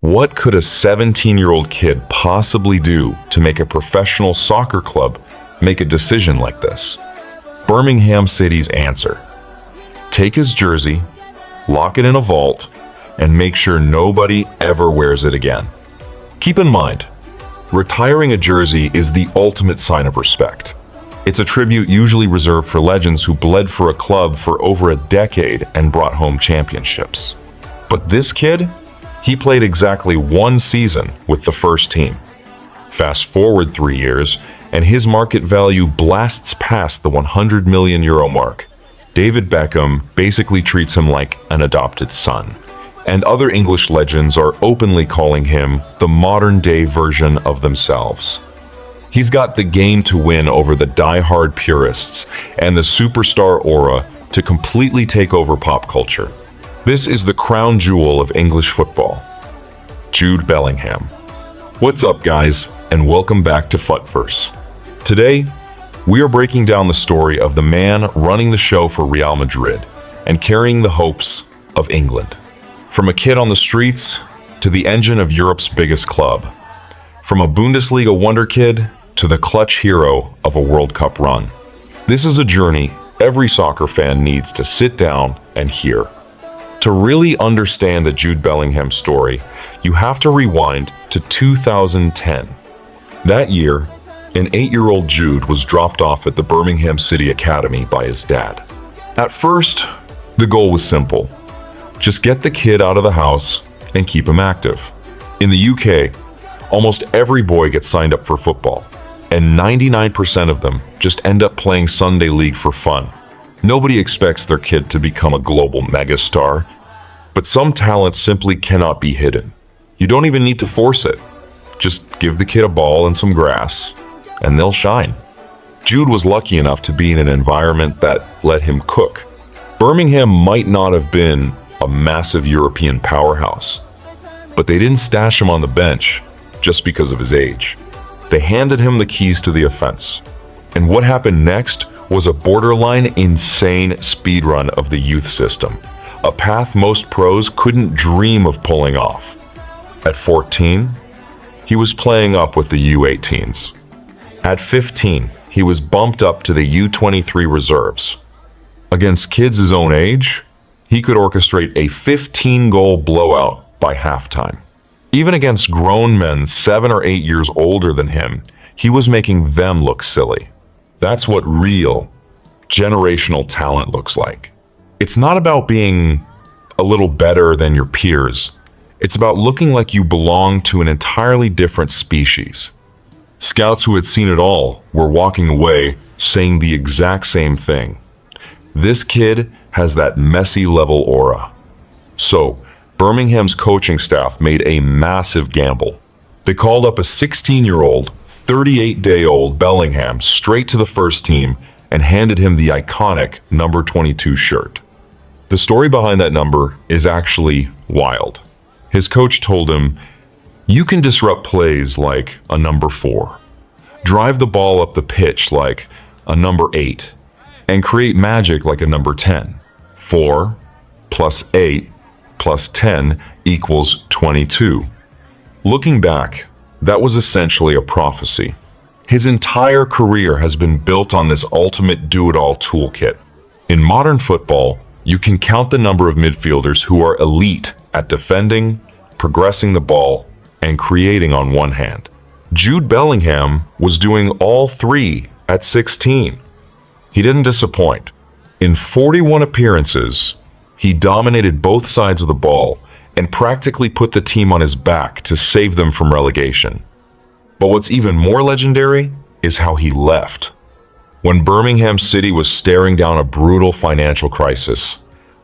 What could a 17-year-old kid possibly do to make a professional soccer club make a decision like this? Birmingham City's answer: take his jersey, lock it in a vault, and make sure nobody ever wears it again. Keep in mind, retiring a jersey is the ultimate sign of respect. It's a tribute usually reserved for legends who bled for a club for over a decade and brought home championships. But this kid, he played exactly one season with the first team. Fast forward 3 years, and his market value blasts past the €100 million mark. David Beckham basically treats him like an adopted son, and other English legends are openly calling him the modern-day version of themselves. He's got the game to win over the die-hard purists and the superstar aura to completely take over pop culture. This is the crown jewel of English football, Jude Bellingham. What's up, guys, and welcome back to FutVerse. Today, we are breaking down the story of the man running the show for Real Madrid and carrying the hopes of England. From a kid on the streets to the engine of Europe's biggest club. From a Bundesliga wonder kid to the clutch hero of a World Cup run. This is a journey every soccer fan needs to sit down and hear. To really understand the Jude Bellingham story, you have to rewind to 2010. That year, an 8-year-old Jude was dropped off at the Birmingham City Academy by his dad. At first, the goal was simple. Just get the kid out of the house and keep him active. In the UK, almost every boy gets signed up for football, and 99% of them just end up playing Sunday League for fun. Nobody expects their kid to become a global megastar, but some talent simply cannot be hidden. You don't even need to force it. Just give the kid a ball and some grass, and they'll shine. Jude was lucky enough to be in an environment that let him cook. Birmingham might not have been a massive European powerhouse, but they didn't stash him on the bench just because of his age. They handed him the keys to the offense. And what happened next was a borderline insane speedrun of the youth system, a path most pros couldn't dream of pulling off. At 14, he was playing up with the U18s. At 15, he was bumped up to the U23 reserves. Against kids his own age, he could orchestrate a 15-goal blowout by halftime. Even against grown men 7 or 8 years older than him, he was making them look silly. That's what real, generational talent looks like. It's not about being a little better than your peers. It's about looking like you belong to an entirely different species. Scouts who had seen it all were walking away saying the exact same thing. This kid has that Messi-level aura. So, Birmingham's coaching staff made a massive gamble. They called up a 16-year-old, 38-day-old Bellingham straight to the first team and handed him the iconic number 22 shirt. The story behind that number is actually wild. His coach told him, "You can disrupt plays like a number 4, drive the ball up the pitch like a number 8, and create magic like a number 10. 4 plus 8 plus 10 equals 22. Looking back, that was essentially a prophecy. His entire career has been built on this ultimate do-it-all toolkit. In modern football, you can count the number of midfielders who are elite at defending, progressing the ball, and creating on one hand. Jude Bellingham was doing all three at 16. He didn't disappoint. In 41 appearances, he dominated both sides of the ball and practically put the team on his back to save them from relegation. But what's even more legendary is how he left. When Birmingham City was staring down a brutal financial crisis,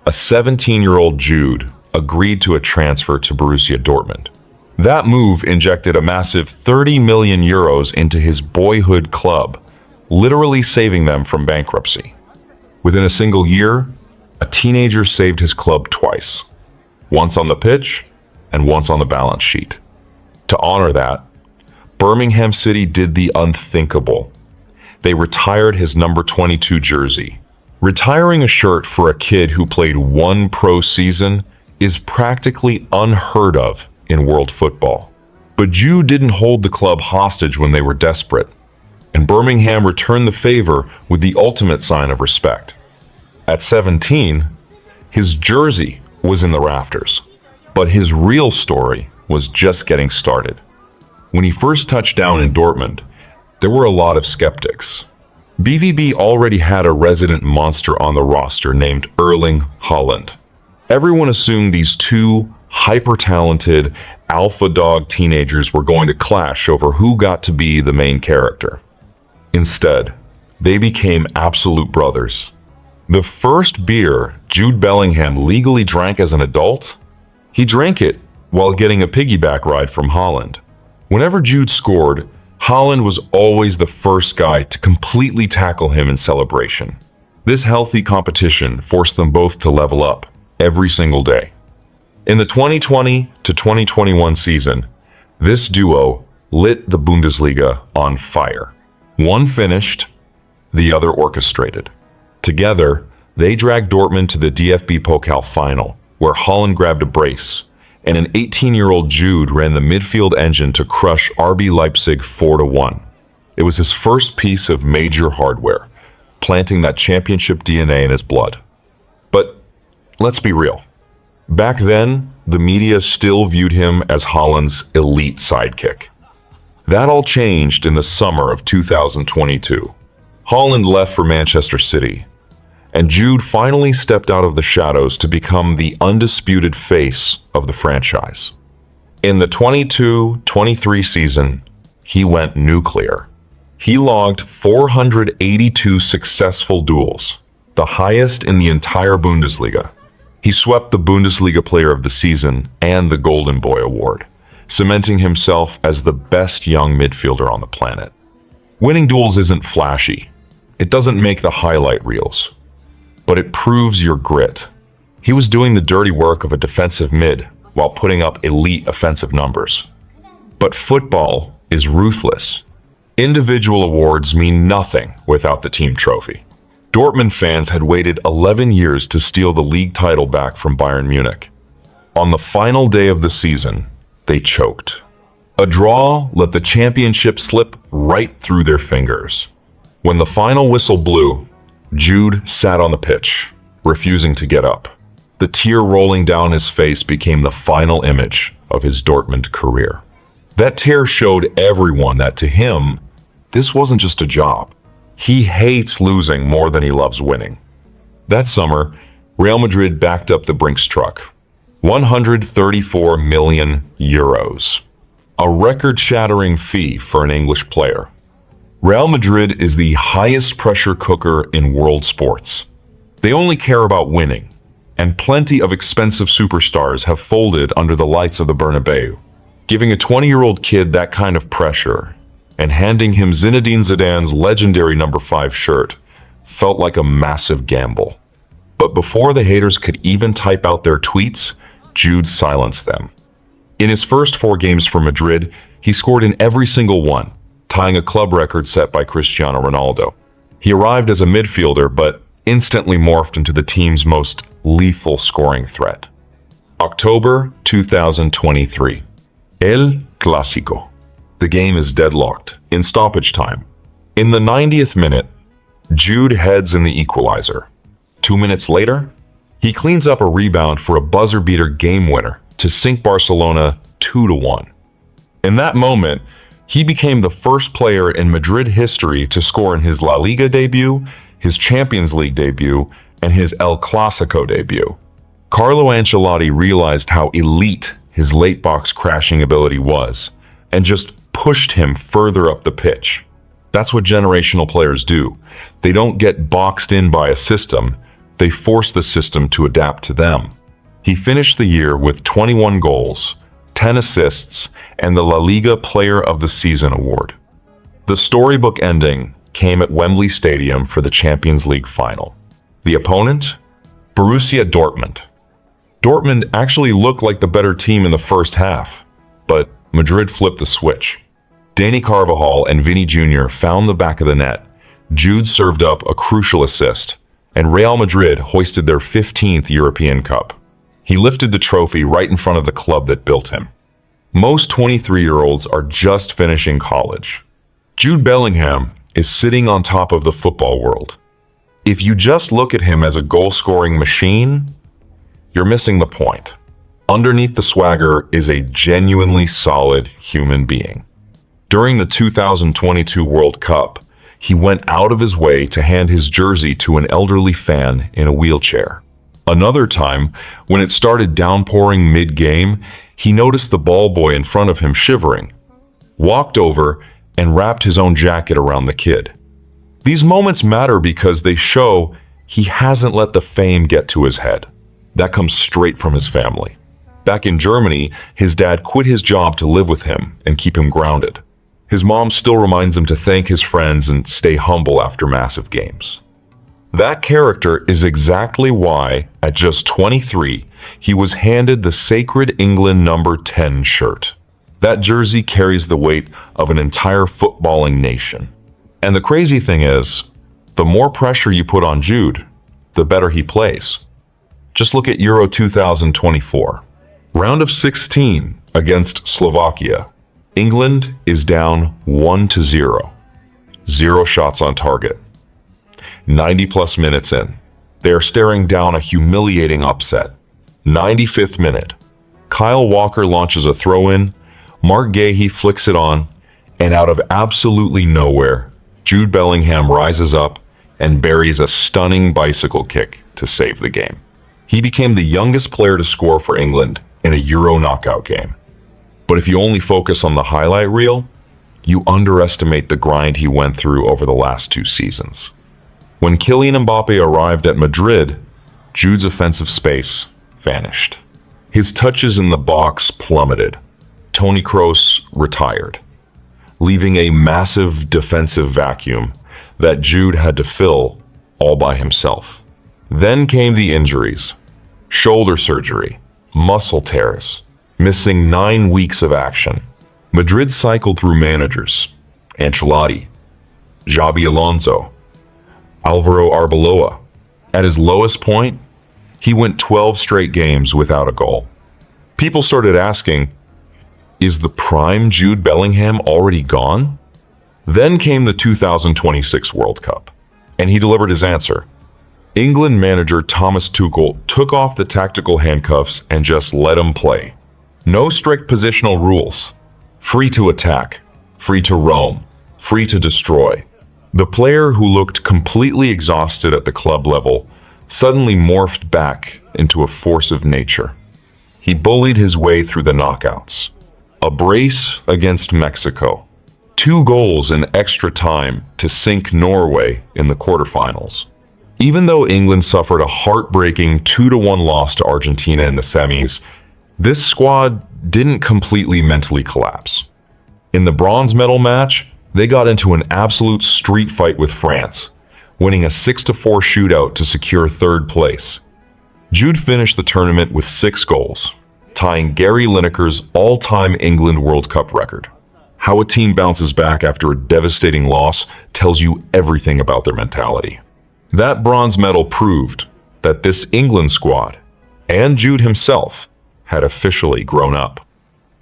a 17-year-old Jude agreed to a transfer to Borussia Dortmund. That move injected a massive €30 million into his boyhood club, literally saving them from bankruptcy. Within a single year, a teenager saved his club twice, once on the pitch and once on the balance sheet. To honor that, Birmingham City did the unthinkable. They retired his number 22 jersey. Retiring a shirt for a kid who played one pro season is practically unheard of in world football. But Jude didn't hold the club hostage when they were desperate, and Birmingham returned the favor with the ultimate sign of respect. At 17, his jersey was in the rafters, but his real story was just getting started. When he first touched down in Dortmund, there were a lot of skeptics. BVB already had a resident monster on the roster named Erling Haaland. Everyone assumed these two hyper-talented alpha dog teenagers were going to clash over who got to be the main character. Instead, they became absolute brothers. The first beer Jude Bellingham legally drank as an adult, he drank it while getting a piggyback ride from Haaland. Whenever Jude scored, Haaland was always the first guy to completely tackle him in celebration. This healthy competition forced them both to level up every single day. In the 2020 to 2021 season, this duo lit the Bundesliga on fire. One finished, the other orchestrated. Together, they dragged Dortmund to the DFB Pokal final, where Haaland grabbed a brace, and an 18-year-old Jude ran the midfield engine to crush RB Leipzig 4-1. It was his first piece of major hardware, planting that championship DNA in his blood. But let's be real. Back then, the media still viewed him as Haaland's elite sidekick. That all changed in the summer of 2022. Haaland left for Manchester City, and Jude finally stepped out of the shadows to become the undisputed face of the franchise. In the 22-23 season, he went nuclear. He logged 482 successful duels, the highest in the entire Bundesliga. He swept the Bundesliga Player of the Season and the Golden Boy Award, cementing himself as the best young midfielder on the planet. Winning duels isn't flashy. It doesn't make the highlight reels, but it proves your grit. He was doing the dirty work of a defensive mid while putting up elite offensive numbers. But football is ruthless. Individual awards mean nothing without the team trophy. Dortmund fans had waited 11 years to steal the league title back from Bayern Munich. On the final day of the season, they choked. A draw let the championship slip right through their fingers. When the final whistle blew, Jude sat on the pitch, refusing to get up. The tear rolling down his face became the final image of his Dortmund career. That tear showed everyone that to him, this wasn't just a job. He hates losing more than he loves winning. That summer, Real Madrid backed up the Brinks truck. 134 million euros. A record-shattering fee for an English player. Real Madrid is the highest pressure cooker in world sports. They only care about winning, and plenty of expensive superstars have folded under the lights of the Bernabéu. Giving a 20-year-old kid that kind of pressure and handing him Zinedine Zidane's legendary number 5 shirt felt like a massive gamble. But before the haters could even type out their tweets, Jude silenced them. In his first 4 games for Madrid, he scored in every single one, tying a club record set by Cristiano Ronaldo. He arrived as a midfielder, but instantly morphed into the team's most lethal scoring threat. October 2023. El Clásico. The game is deadlocked in stoppage time. In the 90th minute, Jude heads in the equalizer. 2 minutes later, he cleans up a rebound for a buzzer-beater game winner to sink Barcelona 2-1. In that moment, he became the first player in Madrid history to score in his La Liga debut, his Champions League debut, and his El Clásico debut. Carlo Ancelotti realized how elite his late box crashing ability was, and just pushed him further up the pitch. That's what generational players do. They don't get boxed in by a system, they force the system to adapt to them. He finished the year with 21 goals, 10 assists, and the La Liga Player of the Season award. The storybook ending came at Wembley Stadium for the Champions League final. The opponent? Borussia Dortmund. Dortmund actually looked like the better team in the first half, but Madrid flipped the switch. Dani Carvajal and Vinny Jr. found the back of the net. Jude served up a crucial assist, and Real Madrid hoisted their 15th European Cup. He lifted the trophy right in front of the club that built him. Most 23-year-olds are just finishing college. Jude Bellingham is sitting on top of the football world. If you just look at him as a goal-scoring machine, you're missing the point. Underneath the swagger is a genuinely solid human being. During the 2022 World Cup, he went out of his way to hand his jersey to an elderly fan in a wheelchair. Another time, when it started downpouring mid-game, he noticed the ball boy in front of him shivering, walked over, and wrapped his own jacket around the kid. These moments matter because they show he hasn't let the fame get to his head. That comes straight from his family. Back in Germany, his dad quit his job to live with him and keep him grounded. His mom still reminds him to thank his friends and stay humble after massive games. That character is exactly why, at just 23, he was handed the sacred England number 10 shirt. That jersey carries the weight of an entire footballing nation. And the crazy thing is, the more pressure you put on Jude, the better he plays. Just look at Euro 2024. Round of 16 against Slovakia. England is down 1-0. 0 shots on target. 90-plus minutes in. They are staring down a humiliating upset. 95th minute. Kyle Walker launches a throw-in, Mark Gahey flicks it on, and out of absolutely nowhere, Jude Bellingham rises up and buries a stunning bicycle kick to save the game. He became the youngest player to score for England in a Euro knockout game. But if you only focus on the highlight reel, you underestimate the grind he went through over the last 2 seasons. When Kylian Mbappé arrived at Madrid, Jude's offensive space vanished. His touches in the box plummeted. Toni Kroos retired, leaving a massive defensive vacuum that Jude had to fill all by himself. Then came the injuries, shoulder surgery, muscle tears, missing 9 weeks of action. Madrid cycled through managers, Ancelotti, Xabi Alonso, Alvaro Arbeloa. At his lowest point, he went 12 straight games without a goal. People started asking, is the prime Jude Bellingham already gone? Then came the 2026 World Cup, and he delivered his answer. England manager Thomas Tuchel took off the tactical handcuffs and just let him play. No strict positional rules. Free to attack, free to roam, free to destroy. The player who looked completely exhausted at the club level suddenly morphed back into a force of nature. He bullied his way through the knockouts. A brace against Mexico. 2 goals in extra time to sink Norway in the quarterfinals. Even though England suffered a heartbreaking 2-1 loss to Argentina in the semis, this squad didn't completely mentally collapse. In the bronze medal match, they got into an absolute street fight with France, winning a 6-4 shootout to secure 3rd place. Jude finished the tournament with 6 goals, tying Gary Lineker's all-time England World Cup record. How a team bounces back after a devastating loss tells you everything about their mentality. That bronze medal proved that this England squad, and Jude himself, had officially grown up.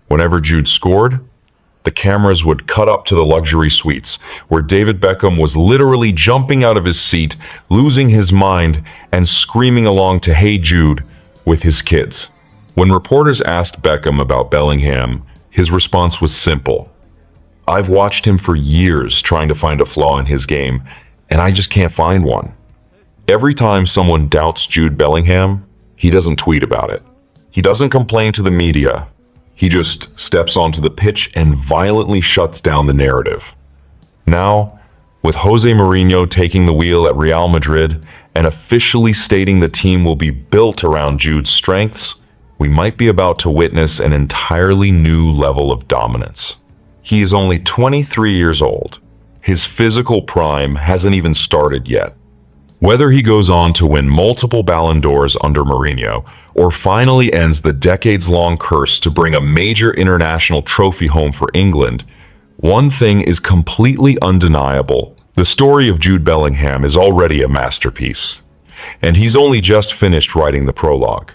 Whenever Jude scored, the cameras would cut up to the luxury suites, where David Beckham was literally jumping out of his seat, losing his mind, and screaming along to "Hey Jude" with his kids. When reporters asked Beckham about Bellingham, his response was simple. "I've watched him for years trying to find a flaw in his game, and I just can't find one." Every time someone doubts Jude Bellingham, he doesn't tweet about it. He doesn't complain to the media. He just steps onto the pitch and violently shuts down the narrative. Now, with Jose Mourinho taking the wheel at Real Madrid and officially stating the team will be built around Jude's strengths, we might be about to witness an entirely new level of dominance. He is only 23 years old. His physical prime hasn't even started yet. Whether he goes on to win multiple Ballon d'Ors under Mourinho or finally ends the decades-long curse to bring a major international trophy home for England, one thing is completely undeniable. The story of Jude Bellingham is already a masterpiece, and he's only just finished writing the prologue.